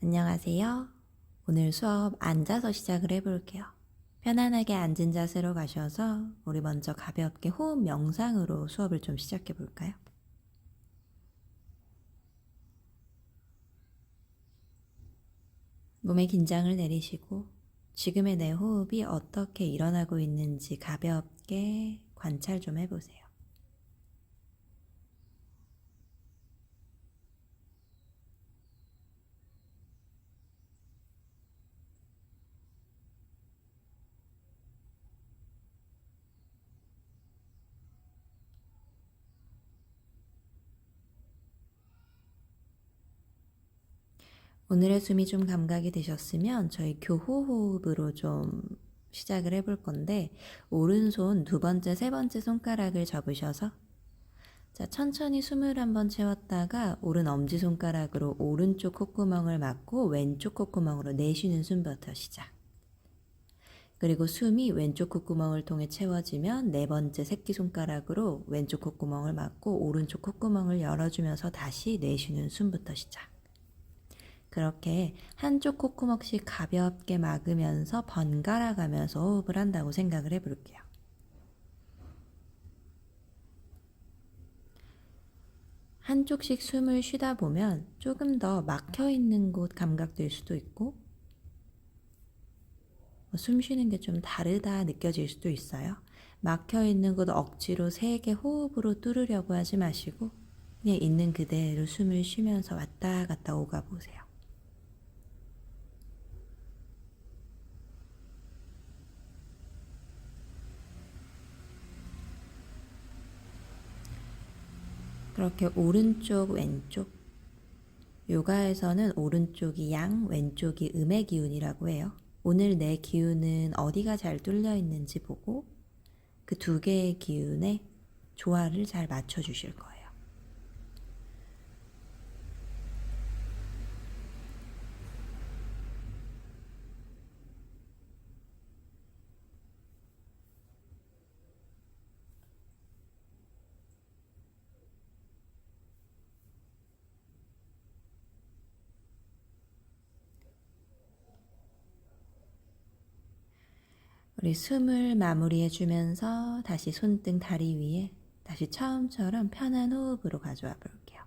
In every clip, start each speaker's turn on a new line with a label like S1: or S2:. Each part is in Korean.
S1: 안녕하세요. 오늘 수업 앉아서 시작을 해볼게요. 편안하게 앉은 자세로 가셔서 우리 먼저 가볍게 호흡 명상으로 수업을 좀 시작해 볼까요? 몸의 긴장을 내리시고 지금의 내 호흡이 어떻게 일어나고 있는지 가볍게 관찰 좀 해보세요. 오늘의 숨이 좀 감각이 되셨으면 저희 교호호흡으로 좀 시작을 해볼 건데, 오른손 두 번째, 세 번째 손가락을 접으셔서 자, 천천히 숨을 한번 채웠다가 오른 엄지손가락으로 오른쪽 콧구멍을 막고 왼쪽 콧구멍으로 내쉬는 숨부터 시작. 그리고 숨이 왼쪽 콧구멍을 통해 채워지면 네 번째 새끼손가락으로 왼쪽 콧구멍을 막고 오른쪽 콧구멍을 열어주면서 다시 내쉬는 숨부터 시작. 그렇게 한쪽 콧구멍씩 가볍게 막으면서 번갈아 가면서 호흡을 한다고 생각을 해볼게요. 한쪽씩 숨을 쉬다 보면 조금 더 막혀있는 곳 감각될 수도 있고 숨 쉬는 게 좀 다르다 느껴질 수도 있어요. 막혀있는 곳 억지로 세게 호흡으로 뚫으려고 하지 마시고 그냥 있는 그대로 숨을 쉬면서 왔다 갔다 오가 보세요. 그렇게 오른쪽 왼쪽, 요가에서는 오른쪽이 양, 왼쪽이 음의 기운이라고 해요. 오늘 내 기운은 어디가 잘 뚫려 있는지 보고 그 두 개의 기운에 조화를 잘 맞춰 주실 거예요. 우리 숨을 마무리해 주면서 다시 손등 다리 위에 다시 처음처럼 편한 호흡으로 가져와 볼게요.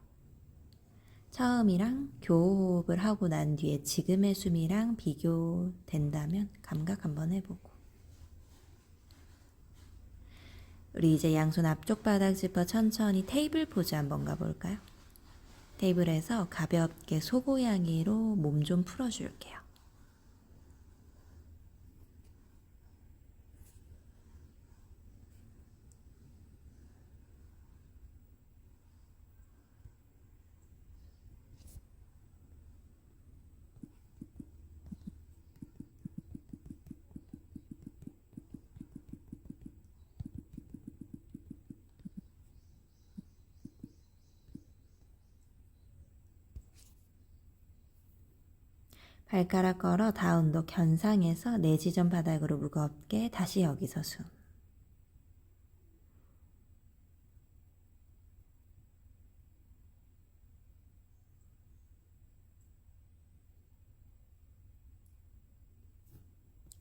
S1: 처음이랑 교호흡을 하고 난 뒤에 지금의 숨이랑 비교된다면 감각 한번 해보고 우리 이제 양손 앞쪽 바닥 짚어 천천히 테이블 포즈 한번 가볼까요? 테이블에서 가볍게 소고양이로 몸 좀 풀어줄게요. 발가락 걸어 다운독 견상에서 내지점 바닥으로 무겁게 다시 여기서 숨.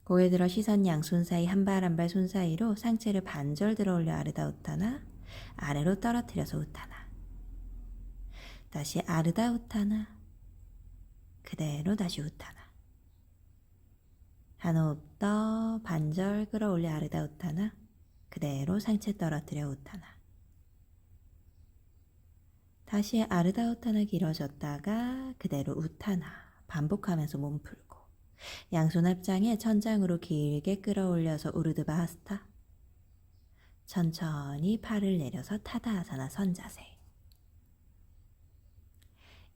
S1: 고개 들어 시선 양손 사이 한 발 한 발 손 사이로 상체를 반절 들어 올려 아르다 우타나, 아래로 떨어뜨려서 우타나. 다시 아르다 우타나, 그대로 다시 우타나. 한 호흡 더 반절 끌어올려 아르다 우타나, 그대로 상체 떨어뜨려 우타나. 다시 아르다 우타나 길어졌다가 그대로 우타나 반복하면서 몸 풀고 양손 합장에 천장으로 길게 끌어올려서 우르드바하스타. 천천히 팔을 내려서 타다아사나 선자세.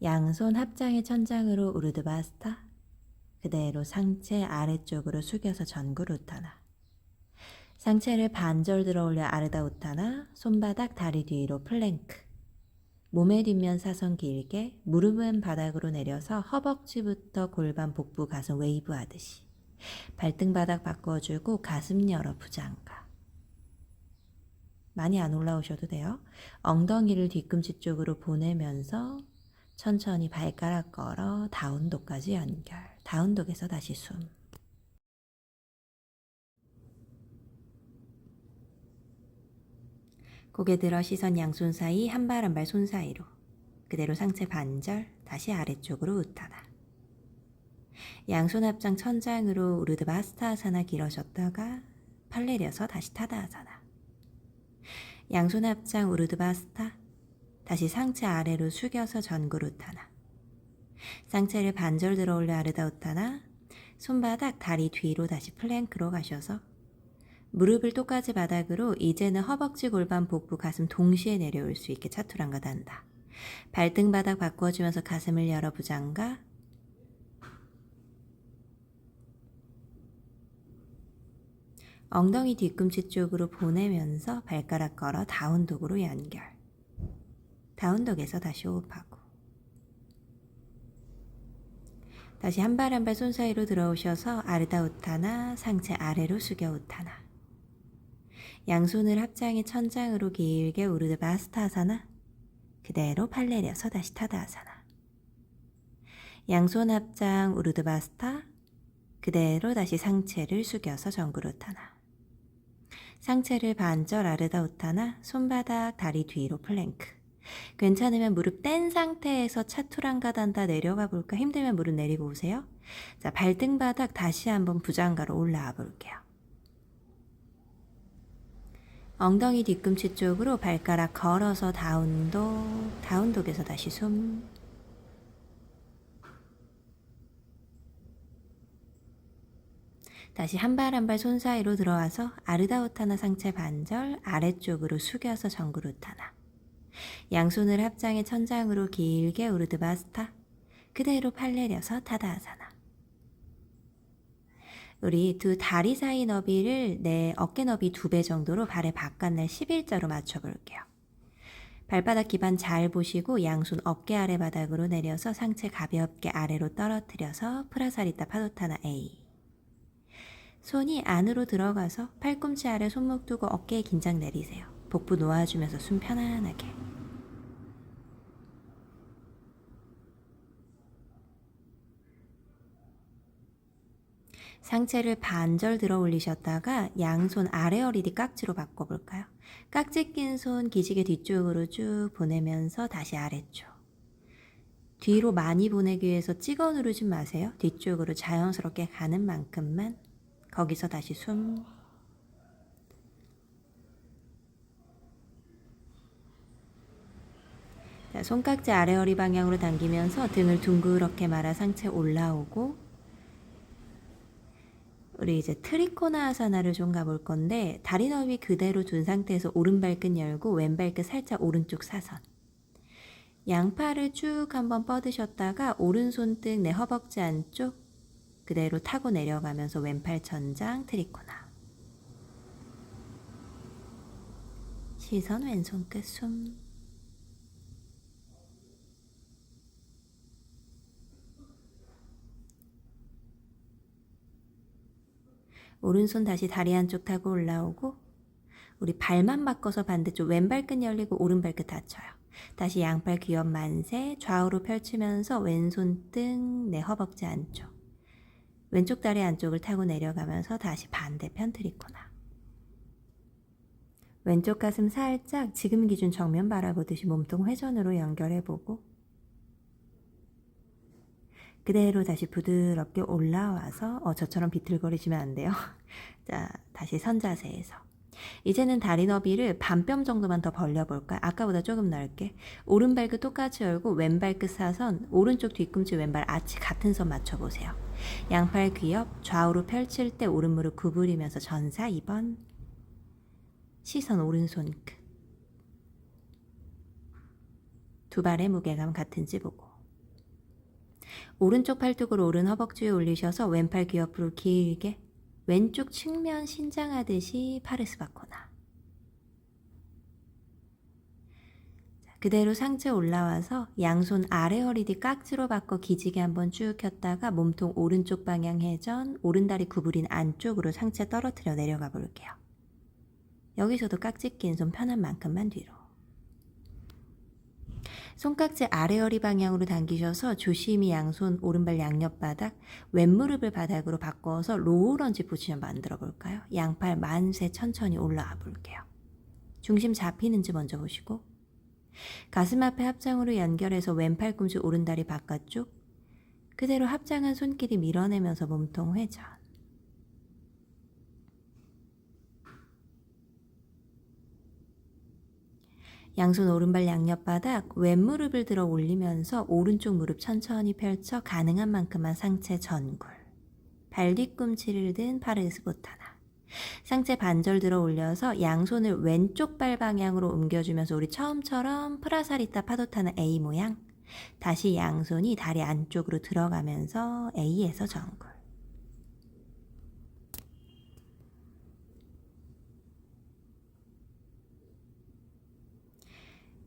S1: 양손 합장의 천장으로 우르드바하스타. 그대로 상체 아래쪽으로 숙여서 전굴 우타나. 상체를 반절 들어 올려 아르다 우타나. 손바닥 다리 뒤로 플랭크. 몸의 뒷면 사선 길게 무릎은 바닥으로 내려서 허벅지부터 골반 복부 가슴 웨이브 하듯이 발등 바닥 바꿔주고 가슴 열어 부장가. 많이 안 올라오셔도 돼요. 엉덩이를 뒤꿈치 쪽으로 보내면서 천천히 발가락 걸어 다운독까지 연결. 다운독에서 다시 숨. 고개 들어 시선 양손 사이 한 발 한 발 손 사이로. 그대로 상체 반절 다시 아래쪽으로 우타나. 양손 합장 천장으로 우르드바스타아사나 길어졌다가 팔 내려서 다시 타다아사나. 양손 합장 우르드바스타. 다시 상체 아래로 숙여서 전구루타나. 상체를 반절 들어 올려 아르다우타나. 손바닥 다리 뒤로 다시 플랭크로 가셔서 무릎을 똑같이 바닥으로 이제는 허벅지 골반 복부 가슴 동시에 내려올 수 있게 차투랑가 단다. 발등 바닥 바꿔주면서 가슴을 열어 부장가. 엉덩이 뒤꿈치 쪽으로 보내면서 발가락 걸어 다운독으로 연결. 다운독에서 다시 호흡하고. 다시 한 발 한 발 손 사이로 들어오셔서 아르다우타나 상체 아래로 숙여 우타나. 양손을 합장의 천장으로 길게 우르드바스타아사나. 그대로 팔 내려서 다시 타다아사나. 양손 합장 우르드바스타. 그대로 다시 상체를 숙여서 정구루타나. 상체를 반절 아르다우타나. 손바닥 다리 뒤로 플랭크. 괜찮으면 무릎 뗀 상태에서 차투랑가 단다 내려가 볼까? 힘들면 무릎 내리고 오세요. 자, 발등 바닥 다시 한번 부장가로 올라와 볼게요. 엉덩이 뒤꿈치 쪽으로 발가락 걸어서 다운독. 다운독에서 다시 숨. 다시 한 발 한 발 손 사이로 들어와서 아르다우타나 상체 반절 아래쪽으로 숙여서 정구루타나. 양손을 합장의 천장으로 길게 우르드바스타. 그대로 팔 내려서 타다아사나. 우리 두 다리 사이 너비를 내 어깨 너비 2배 정도로 발의 바깥날 11자로 맞춰볼게요. 발바닥 기반 잘 보시고 양손 어깨 아래 바닥으로 내려서 상체 가볍게 아래로 떨어뜨려서 프라사리타 파도타나 A. 손이 안으로 들어가서 팔꿈치 아래 손목 두고 어깨에 긴장 내리세요. 복부 놓아주면서 숨 편안하게. 상체를 반절 들어 올리셨다가 양손 아래 허리뒤 깍지로 바꿔볼까요? 깍지 낀 손 기지개 뒤쪽으로 쭉 보내면서 다시 아래쪽. 뒤로 많이 보내기 위해서 찍어 누르지 마세요. 뒤쪽으로 자연스럽게 가는 만큼만. 거기서 다시 숨. 자, 손깍지 아래 허리 방향으로 당기면서 등을 둥그렇게 말아 상체 올라오고. 우리 이제 트리코나 아사나를 좀 가볼 건데 다리 너비 그대로 둔 상태에서 오른 발끝 열고 왼 발끝 살짝 오른쪽 사선. 양팔을 쭉 한번 뻗으셨다가 오른손등 내 허벅지 안쪽 그대로 타고 내려가면서 왼팔 천장 트리코나. 시선 왼손 끝 숨. 오른손 다시 다리 한쪽 타고 올라오고 우리 발만 바꿔서 반대쪽 왼발끝 열리고 오른발끝 닫혀요. 다시 양팔 귀엽 만세 좌우로 펼치면서 왼손 등 내 허벅지 안쪽 왼쪽 다리 안쪽을 타고 내려가면서 다시 반대편 트리코나. 왼쪽 가슴 살짝 지금 기준 정면 바라보듯이 몸통 회전으로 연결해보고 그대로 다시 부드럽게 올라와서 저처럼 비틀거리시면 안 돼요. 자, 다시 선자세에서. 이제는 다리 너비를 반뼘 정도만 더 벌려볼까요? 아까보다 조금 넓게. 오른 발끝 똑같이 열고 왼 발끝 사선, 오른쪽 뒤꿈치 왼발 아치 같은 선 맞춰보세요. 양팔 귀엽, 좌우로 펼칠 때 오른 무릎 구부리면서 전사 2번. 시선 오른손 끝. 두 발의 무게감 같은지 보고. 오른쪽 팔뚝을 오른 허벅지에 올리셔서 왼팔 귀 옆으로 길게 왼쪽 측면 신장하듯이 파르스바코나. 그대로 상체 올라와서 양손 아래 허리뒤 깍지로 바꿔 기지개 한번 쭉 켰다가 몸통 오른쪽 방향 회전, 오른다리 구부린 안쪽으로 상체 떨어뜨려 내려가 볼게요. 여기서도 깍지 낀 손 편한 만큼만 뒤로. 손깍지 아래 허리 방향으로 당기셔서 조심히 양손 오른발 양옆바닥, 왼무릎을 바닥으로 바꿔서 로우 런지 포지션 만들어 볼까요? 양팔 만세 천천히 올라와 볼게요. 중심 잡히는지 먼저 보시고 가슴 앞에 합장으로 연결해서 왼팔 꿈치 오른다리 바깥쪽, 그대로 합장한 손길이 밀어내면서 몸통 회전. 양손 오른발 양옆바닥, 왼무릎을 들어 올리면서 오른쪽 무릎 천천히 펼쳐 가능한 만큼만 상체 전굴. 발 뒤꿈치를 든 파르스보타나. 상체 반절 들어 올려서 양손을 왼쪽 발 방향으로 옮겨주면서 우리 처음처럼 프라사리타 파도타나 A 모양. 다시 양손이 다리 안쪽으로 들어가면서 A에서 전굴.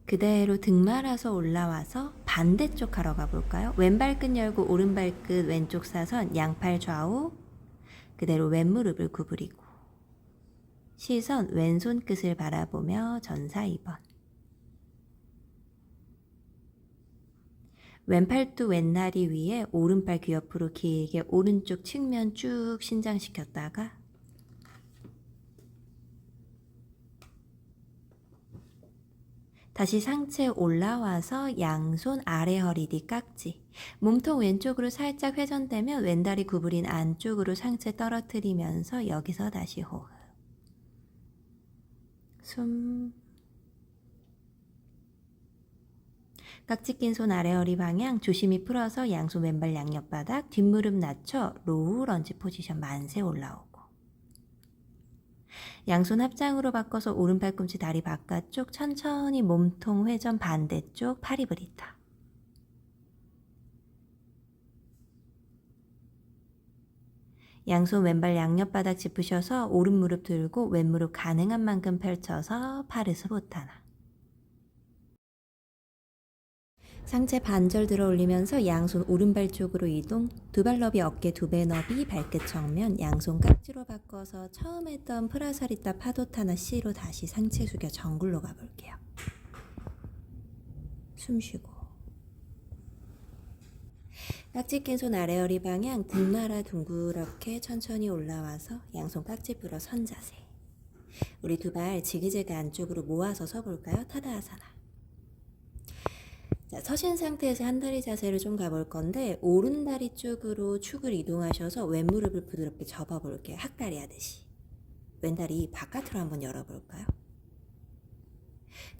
S1: 그대로 등 말아서 올라와서 반대쪽 하러 가볼까요? 왼발끝 열고 오른발끝 왼쪽 사선, 양팔 좌우, 그대로 왼무릎을 구부리고 시선 왼손 끝을 바라보며 전사 2번. 왼팔도 왼다리 위에 오른발 귀 옆으로 길게 오른쪽 측면 쭉 신장시켰다가 다시 상체 올라와서 양손 아래 허리 뒤 깍지. 몸통 왼쪽으로 살짝 회전되면 왼다리 구부린 안쪽으로 상체 떨어뜨리면서 여기서 다시 호흡. 숨. 깍지 낀 손 아래 허리 방향 조심히 풀어서 양손 왼발 양옆바닥 뒷무릎 낮춰 로우 런지 포지션 만세 올라오고 양손 합장으로 바꿔서 오른팔 꿈치 다리 바깥쪽 천천히 몸통 회전 반대쪽 파리브리타. 양손 왼발 양옆바닥 짚으셔서 오른 무릎 들고 왼 무릎 가능한 만큼 펼쳐서 파르스보타나. 상체 반절 들어 올리면서 양손 오른발 쪽으로 이동, 두 발 너비 어깨 두 배 너비 발끝 정면 양손 깍지로 바꿔서 처음 했던 프라사리타 파도타나 C로 다시 상체 숙여 정굴로 가볼게요. 숨 쉬고 깍지 낀 손 아래 허리 방향 등 말아 둥그렇게 천천히 올라와서 양손 깍지 풀어 선 자세. 우리 두 발 지그재그 안쪽으로 모아서 서볼까요? 타다아사나. 자, 서신 상태에서 한 다리 자세를 좀 가볼 건데 오른 다리 쪽으로 축을 이동하셔서 왼무릎을 부드럽게 접어볼게요. 학다리 하듯이. 왼다리 바깥으로 한번 열어볼까요?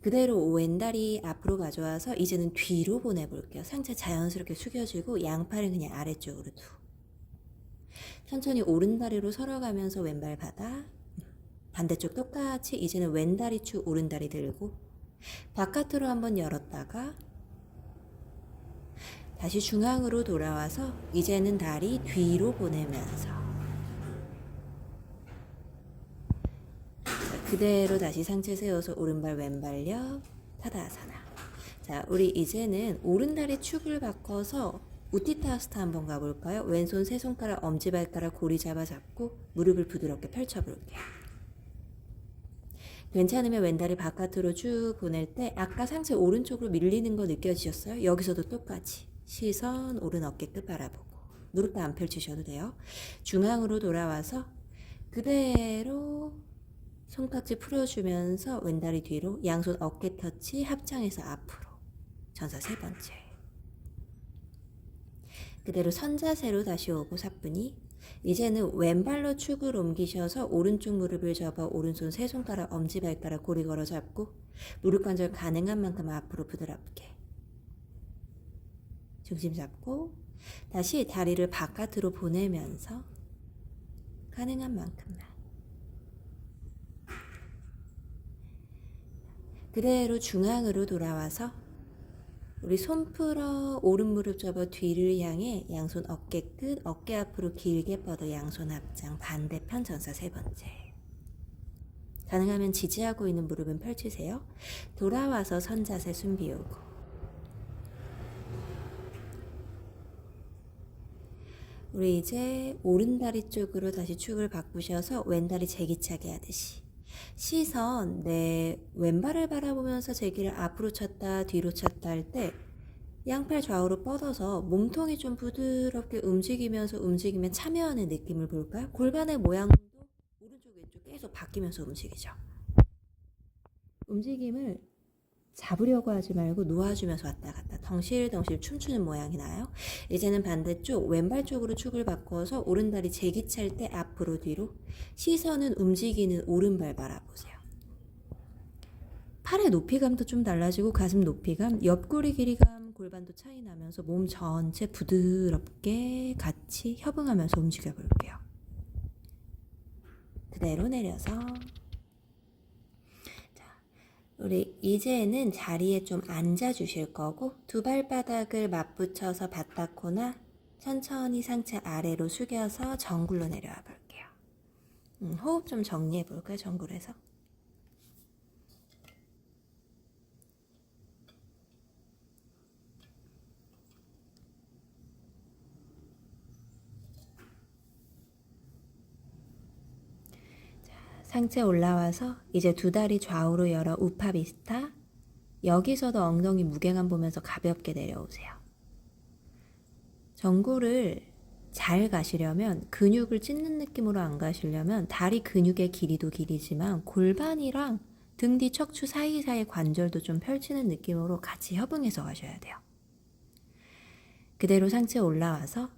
S1: 그대로 왼다리 앞으로 가져와서 이제는 뒤로 보내볼게요. 상체 자연스럽게 숙여지고 양팔은 그냥 아래쪽으로 두고 천천히 오른 다리로 설어가면서 왼발 바닥 반대쪽 똑같이 이제는 왼다리 축 오른 다리 들고 바깥으로 한번 열었다가 다시 중앙으로 돌아와서 이제는 다리 뒤로 보내면서 그대로 다시 상체 세워서 오른발 왼발 옆 타다아사나. 자, 우리 이제는 오른다리 축을 바꿔서 우티타스타 한번 가볼까요? 왼손 세 손가락 엄지발가락 고리 잡아잡고 무릎을 부드럽게 펼쳐볼게요. 괜찮으면 왼다리 바깥으로 쭉 보낼 때 아까 상체 오른쪽으로 밀리는 거 느껴지셨어요? 여기서도 똑같이 시선 오른 어깨 끝 바라보고 무릎도 안 펼치셔도 돼요. 중앙으로 돌아와서 그대로 손깍지 풀어주면서 왼다리 뒤로 양손 어깨 터치 합장해서 앞으로 전사 세 번째. 그대로 선자세로 다시 오고 사뿐히 이제는 왼발로 축을 옮기셔서 오른쪽 무릎을 접어 오른손 세 손가락 엄지발가락 고리 걸어 잡고 무릎 관절 가능한 만큼 앞으로 부드럽게 중심 잡고 다시 다리를 바깥으로 보내면서 가능한 만큼만 그대로 중앙으로 돌아와서 우리 손 풀어 오른 무릎 접어 뒤를 향해 양손 어깨 끝 어깨 앞으로 길게 뻗어 양손 합장 반대편 전사 세 번째. 가능하면 지지하고 있는 무릎은 펼치세요. 돌아와서 선자세 숨 비우고 우리 이제 오른다리 쪽으로 다시 축을 바꾸셔서 왼다리 제기차기 하듯이 시선, 내 왼발을 바라보면서 제기를 앞으로 찼다 뒤로 찼다 할 때 양팔 좌우로 뻗어서 몸통이 좀 부드럽게 움직이면 참여하는 느낌을 볼까요? 골반의 모양도 오른쪽 왼쪽 계속 바뀌면서 움직이죠. 움직임을 잡으려고 하지 말고 놓아주면서 왔다 갔다 덩실덩실 춤추는 모양이 나요. 이제는 반대쪽 왼발 쪽으로 축을 바꿔서 오른다리 제기찰 때 앞으로 뒤로, 시선은 움직이는 오른발 바라보세요. 팔의 높이감도 좀 달라지고 가슴 높이감, 옆구리 길이감, 골반도 차이 나면서 몸 전체 부드럽게 같이 협응하면서 움직여 볼게요. 그대로 내려서, 우리 이제는 자리에 좀 앉아 주실 거고 두 발바닥을 맞붙여서 바닥코나 천천히 상체 아래로 숙여서 정굴로 내려와 볼게요. 호흡 좀 정리해 볼까요? 정굴에서. 상체 올라와서 이제 두 다리 좌우로 열어 우파비스타. 여기서도 엉덩이 무게감 보면서 가볍게 내려오세요. 정굴을 잘 가시려면, 근육을 찢는 느낌으로 안 가시려면 다리 근육의 길이도 길이지만 골반이랑 등 뒤 척추 사이사이 관절도 좀 펼치는 느낌으로 같이 협응해서 가셔야 돼요. 그대로 상체 올라와서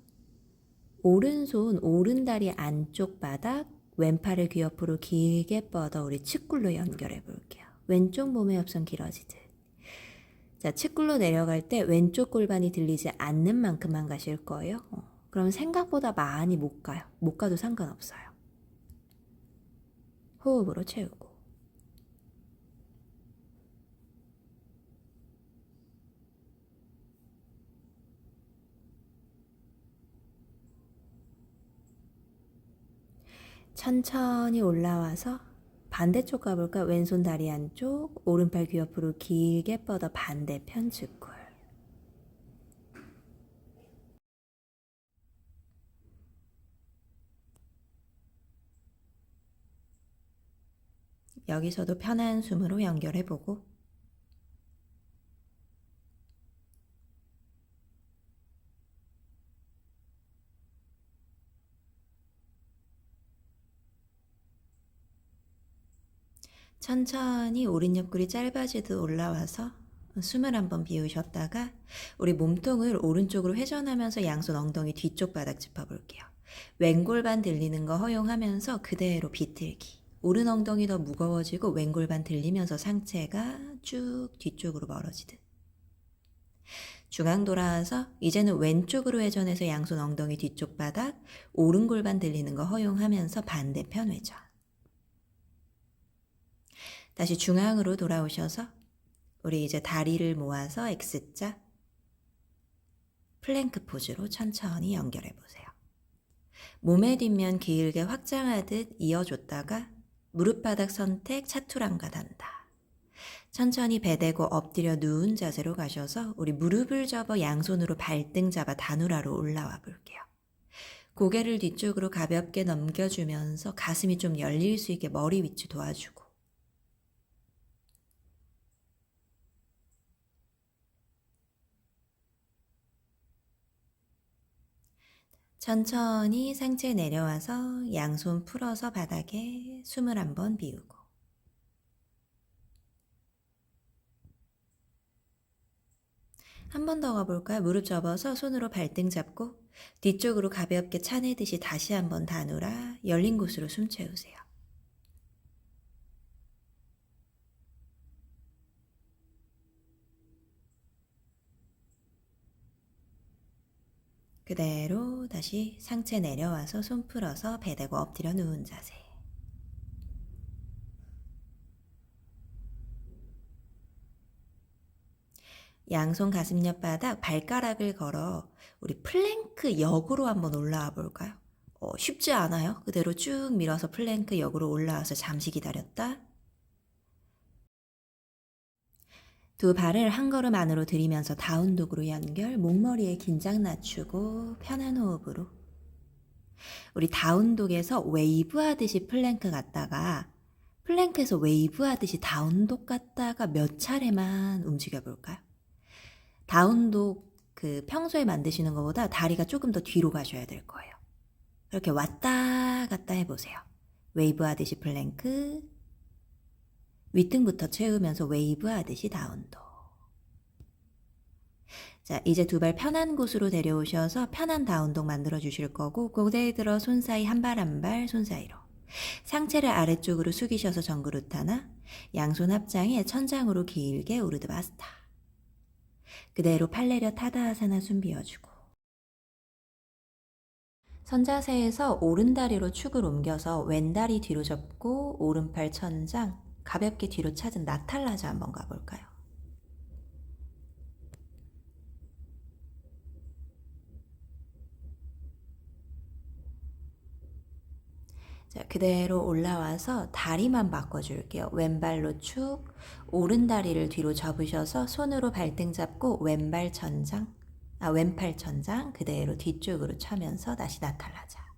S1: 오른손 오른다리 안쪽 바닥, 왼팔을 귀 옆으로 길게 뻗어 우리 측굴로 연결해 볼게요. 왼쪽 몸의 옆선 길어지듯. 자, 측굴로 내려갈 때 왼쪽 골반이 들리지 않는 만큼만 가실 거예요. 그럼 생각보다 많이 못 가요. 못 가도 상관없어요. 호흡으로 채우고. 천천히 올라와서 반대쪽 가볼까? 왼손 다리 안쪽, 오른팔 귀 옆으로 길게 뻗어 반대편 측굴. 여기서도 편한 숨으로 연결해보고, 천천히 오른 옆구리 짧아지듯 올라와서 숨을 한번 비우셨다가 우리 몸통을 오른쪽으로 회전하면서 양손 엉덩이 뒤쪽 바닥 짚어볼게요. 왼골반 들리는 거 허용하면서 그대로 비틀기. 오른 엉덩이 더 무거워지고 왼골반 들리면서 상체가 쭉 뒤쪽으로 멀어지듯. 중앙 돌아와서 이제는 왼쪽으로 회전해서 양손 엉덩이 뒤쪽 바닥, 오른 골반 들리는 거 허용하면서 반대편 회전. 다시 중앙으로 돌아오셔서 우리 이제 다리를 모아서 X자 플랭크 포즈로 천천히 연결해 보세요. 몸의 뒷면 길게 확장하듯 이어줬다가 무릎 바닥 선택 차투랑가 단다. 천천히 배대고 엎드려 누운 자세로 가셔서 우리 무릎을 접어 양손으로 발등 잡아 다누라로 올라와 볼게요. 고개를 뒤쪽으로 가볍게 넘겨주면서 가슴이 좀 열릴 수 있게 머리 위치 도와주고, 천천히 상체 내려와서 양손 풀어서 바닥에 숨을 한번 비우고, 한 번 더 가볼까요? 무릎 접어서 손으로 발등 잡고 뒤쪽으로 가볍게 차내듯이 다시 한번 다누라 열린 곳으로 숨 채우세요. 그대로 다시 상체 내려와서 손 풀어서 배대고 엎드려 누운 자세. 양손 가슴 옆바닥 발가락을 걸어 우리 플랭크 역으로 한번 올라와 볼까요? 쉽지 않아요. 그대로 쭉 밀어서 플랭크 역으로 올라와서 잠시 기다렸다. 두 발을 한 걸음 안으로 들이면서 다운독으로 연결, 목머리에 긴장 낮추고 편한 호흡으로. 우리 다운독에서 웨이브 하듯이 플랭크 갔다가 플랭크에서 웨이브 하듯이 다운독 갔다가 몇 차례만 움직여 볼까요? 다운독 평소에 만드시는 것보다 다리가 조금 더 뒤로 가셔야 될 거예요. 이렇게 왔다 갔다 해보세요. 웨이브 하듯이 플랭크, 윗등부터 채우면서 웨이브 하듯이 다운독. 자, 이제 두 발 편한 곳으로 데려오셔서 편한 다운독 만들어 주실 거고, 고개 들어 손 사이 한 발 한 발 손 사이로. 상체를 아래쪽으로 숙이셔서 정그루타나, 양손 합장에 천장으로 길게 우르드바스타. 그대로 팔 내려 타다아사나 숨 비워주고. 선자세에서 오른다리로 축을 옮겨서 왼다리 뒤로 접고 오른팔 천장, 가볍게 뒤로 찾은 나탈라자 한번 가볼까요? 자, 그대로 올라와서 다리만 바꿔줄게요. 왼발로 축, 오른 다리를 뒤로 접으셔서 손으로 발등 잡고 왼팔 천장, 그대로 뒤쪽으로 차면서 다시 나탈라자.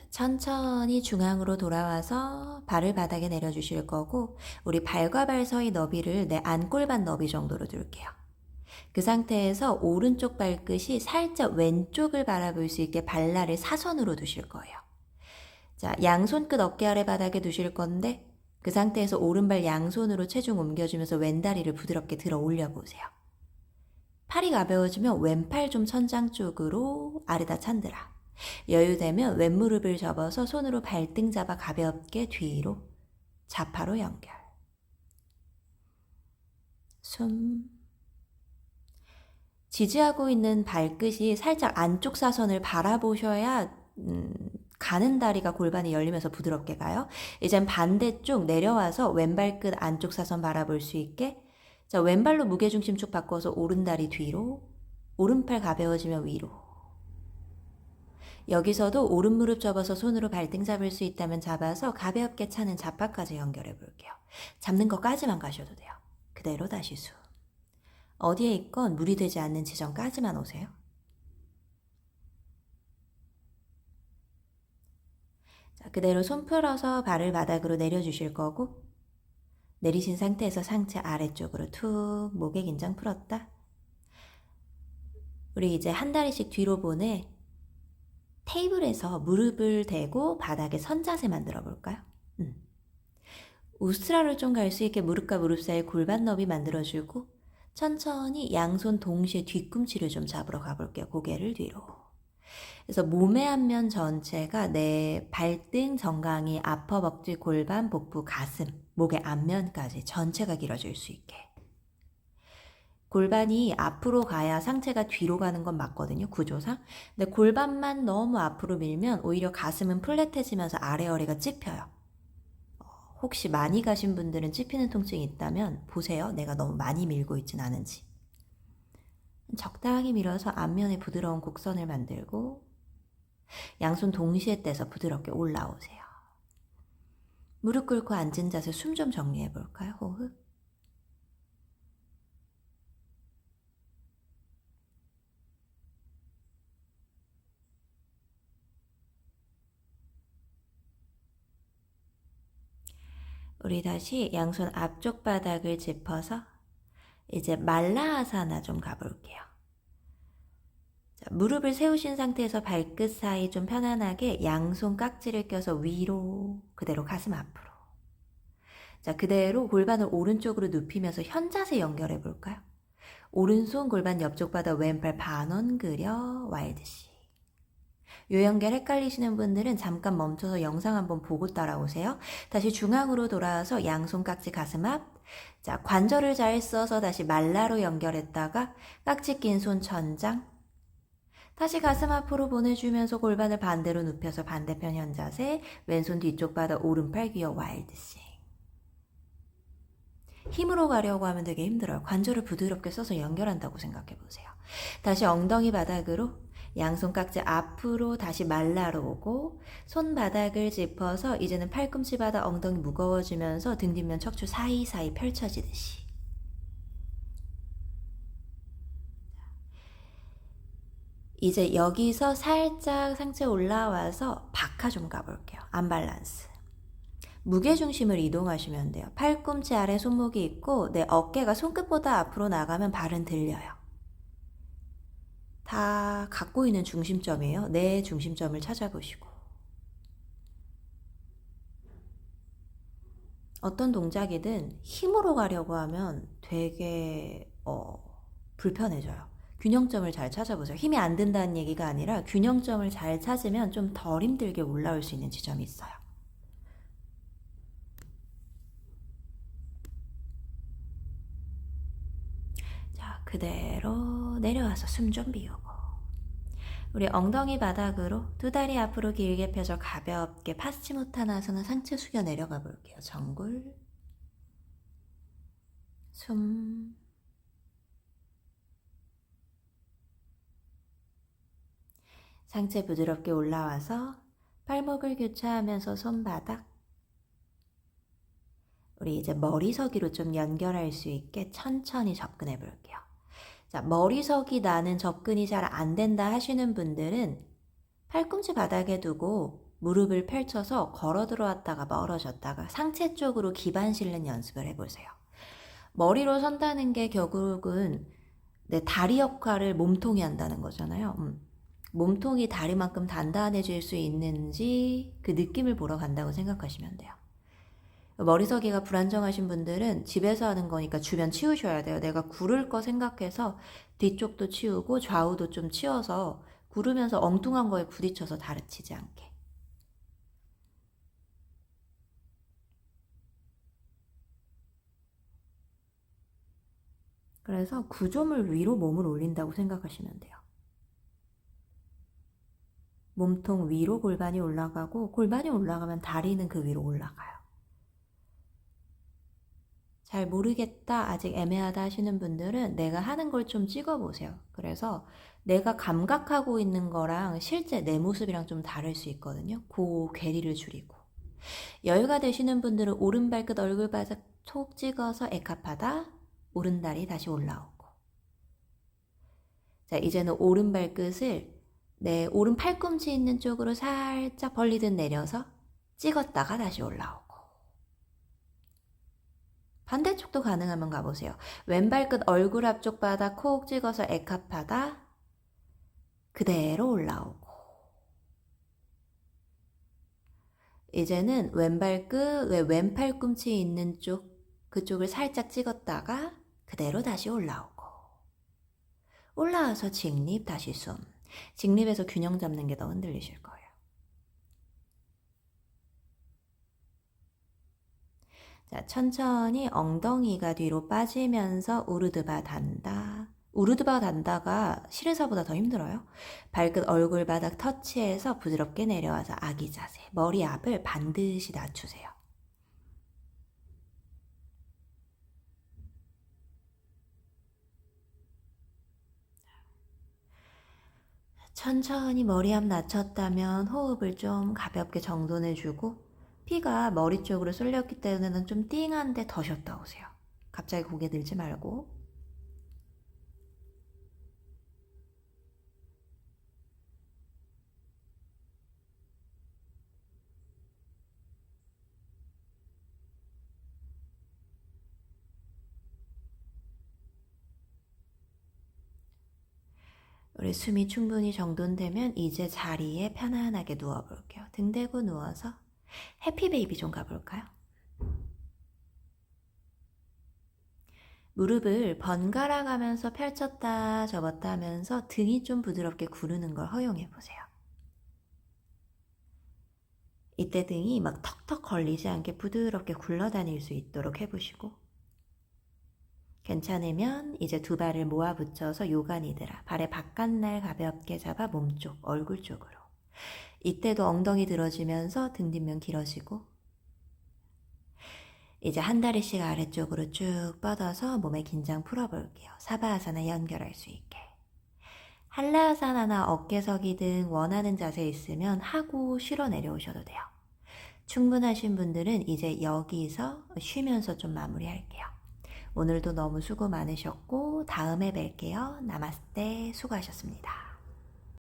S1: 천천히 중앙으로 돌아와서 발을 바닥에 내려주실 거고, 우리 발과 발 사이 너비를 내 안골반 너비 정도로 둘게요. 그 상태에서 오른쪽 발끝이 살짝 왼쪽을 바라볼 수 있게 발날을 사선으로 두실 거예요. 자, 양손 끝 어깨 아래 바닥에 두실 건데, 그 상태에서 오른발 양손으로 체중 옮겨주면서 왼다리를 부드럽게 들어 올려보세요. 팔이 가벼워지면 왼팔 좀 천장 쪽으로 아르다 찬드라. 여유되면 왼무릎을 접어서 손으로 발등 잡아 가볍게 뒤로 좌파로 연결. 숨. 지지하고 있는 발끝이 살짝 안쪽 사선을 바라보셔야 가는 다리가 골반이 열리면서 부드럽게 가요. 이젠 반대쪽 내려와서 왼발끝 안쪽 사선 바라볼 수 있게. 자, 왼발로 무게중심 쭉 바꿔서 오른다리 뒤로, 오른팔 가벼워지면 위로. 여기서도 오른 무릎 접어서 손으로 발등 잡을 수 있다면 잡아서 가볍게 차는 좌파까지 연결해 볼게요. 잡는 것까지만 가셔도 돼요. 그대로 다시 숨. 어디에 있건 무리 되지 않는 지점까지만 오세요. 자, 그대로 손 풀어서 발을 바닥으로 내려주실 거고, 내리신 상태에서 상체 아래쪽으로 툭 목의 긴장 풀었다. 우리 이제 한 다리씩 뒤로 보내 테이블에서 무릎을 대고 바닥에 선자세 만들어 볼까요? 우스트라를 좀 갈 수 있게 무릎과 무릎 사이 골반 너비 만들어주고 천천히 양손 동시에 뒤꿈치를 좀 잡으러 가볼게요. 고개를 뒤로. 그래서 몸의 앞면 전체가 내 발등, 정강이, 아퍼, 벅지, 골반, 복부, 가슴, 목의 앞면까지 전체가 길어질 수 있게. 골반이 앞으로 가야 상체가 뒤로 가는 건 맞거든요, 구조상. 근데 골반만 너무 앞으로 밀면 오히려 가슴은 플랫해지면서 아래 허리가 찝혀요. 혹시 많이 가신 분들은 찝히는 통증이 있다면 보세요. 내가 너무 많이 밀고 있진 않은지. 적당히 밀어서 앞면에 부드러운 곡선을 만들고 양손 동시에 떼서 부드럽게 올라오세요. 무릎 꿇고 앉은 자세 숨 좀 정리해 볼까요? 호흡. 우리 다시 양손 앞쪽 바닥을 짚어서 이제 말라아사나 좀 가볼게요. 자, 무릎을 세우신 상태에서 발끝 사이 좀 편안하게 양손 깍지를 껴서 위로, 그대로 가슴 앞으로. 자, 그대로 골반을 오른쪽으로 눕히면서 현자세 연결해 볼까요? 오른손 골반 옆쪽 바닥 왼팔 반원 그려 와일드시. 요 연결 헷갈리시는 분들은 잠깐 멈춰서 영상 한번 보고 따라오세요. 다시 중앙으로 돌아와서 양손 깍지 가슴 앞. 자, 관절을 잘 써서 다시 말라로 연결했다가 깍지 낀 손 천장. 다시 가슴 앞으로 보내주면서 골반을 반대로 눕혀서 반대편 현자세. 왼손 뒤쪽 바닥 오른팔 귀여 와일드싱. 힘으로 가려고 하면 되게 힘들어요. 관절을 부드럽게 써서 연결한다고 생각해 보세요. 다시 엉덩이 바닥으로 양손 깍지 앞으로 다시 말라로 오고 손바닥을 짚어서 이제는 팔꿈치 바닥 엉덩이 무거워지면서 등 뒷면 척추 사이사이 펼쳐지듯이. 이제 여기서 살짝 상체 올라와서 박하 좀 가볼게요. 안밸런스. 무게중심을 이동하시면 돼요. 팔꿈치 아래 손목이 있고 내 어깨가 손끝보다 앞으로 나가면 발은 들려요. 다 갖고 있는 중심점이에요. 내 중심점을 찾아보시고. 어떤 동작이든 힘으로 가려고 하면 되게 불편해져요. 균형점을 잘 찾아보세요. 힘이 안 든다는 얘기가 아니라 균형점을 잘 찾으면 좀 덜 힘들게 올라올 수 있는 지점이 있어요. 자, 그대로 내려와서 숨 좀 비우고 우리 엉덩이 바닥으로 두 다리 앞으로 길게 펴서 가볍게 파스치모타나사나 상체 숙여 내려가 볼게요. 정굴, 숨, 상체 부드럽게 올라와서 팔목을 교차하면서 손바닥, 우리 이제 머리서기로 좀 연결할 수 있게 천천히 접근해 볼게요. 자, 머리석이 나는 접근이 잘 안 된다 하시는 분들은 팔꿈치 바닥에 두고 무릎을 펼쳐서 걸어 들어왔다가 멀어졌다가 상체 쪽으로 기반 실는 연습을 해보세요. 머리로 선다는 게 결국은 내 다리 역할을 몸통이 한다는 거잖아요. 몸통이 다리만큼 단단해질 수 있는지 그 느낌을 보러 간다고 생각하시면 돼요. 머리서기가 불안정하신 분들은 집에서 하는 거니까 주변 치우셔야 돼요. 내가 구를 거 생각해서 뒤쪽도 치우고 좌우도 좀 치워서 구르면서 엉뚱한 거에 부딪혀서 다르치지 않게. 그래서 구조물 위로 몸을 올린다고 생각하시면 돼요. 몸통 위로 골반이 올라가고 골반이 올라가면 다리는 그 위로 올라가요. 잘 모르겠다, 아직 애매하다 하시는 분들은 내가 하는 걸 좀 찍어보세요. 그래서 내가 감각하고 있는 거랑 실제 내 모습이랑 좀 다를 수 있거든요. 그 괴리를 줄이고. 여유가 되시는 분들은 오른발끝 얼굴 바닥 톡 찍어서 에카파다, 오른다리 다시 올라오고. 자, 이제는 오른발끝을 내 오른 팔꿈치 있는 쪽으로 살짝 벌리듯 내려서 찍었다가 다시 올라오고. 반대쪽도 가능하면 가보세요. 왼발끝 얼굴 앞쪽 바닥 콕 찍어서 에카파다, 그대로 올라오고. 이제는 왼발끝, 왼팔꿈치 있는 쪽, 그쪽을 살짝 찍었다가 그대로 다시 올라오고. 올라와서 직립, 다시 숨. 직립에서 균형 잡는 게 더 흔들리실 거예요. 자, 천천히 엉덩이가 뒤로 빠지면서 우르드바 단다. 우르드바 단다가 시르사보다 더 힘들어요. 발끝 얼굴 바닥 터치해서 부드럽게 내려와서 아기 자세. 머리 앞을 반드시 낮추세요. 천천히 머리 앞 낮췄다면 호흡을 좀 가볍게 정돈해주고 피가 머리 쪽으로 쏠렸기 때문에 좀 띵한데 더 쉬었다 오세요. 갑자기 고개 들지 말고. 우리 숨이 충분히 정돈되면 이제 자리에 편안하게 누워볼게요. 등 대고 누워서 해피베이비 좀 가볼까요? 무릎을 번갈아 가면서 펼쳤다 접었다 하면서 등이 좀 부드럽게 구르는 걸 허용해 보세요. 이때 등이 막 턱턱 걸리지 않게 부드럽게 굴러다닐 수 있도록 해보시고, 괜찮으면 이제 두 발을 모아 붙여서 요가 니드라, 발의 바깥날 가볍게 잡아 몸쪽, 얼굴 쪽으로. 이때도 엉덩이 들어주면서 등 뒷면 길어지고, 이제 한 다리씩 아래쪽으로 쭉 뻗어서 몸의 긴장 풀어볼게요. 사바아사나 연결할 수 있게. 한라아사나나 어깨서기 등 원하는 자세 있으면 하고 쉬러 내려오셔도 돼요. 충분하신 분들은 이제 여기서 쉬면서 좀 마무리할게요. 오늘도 너무 수고 많으셨고 다음에 뵐게요. 나마스테. 수고하셨습니다.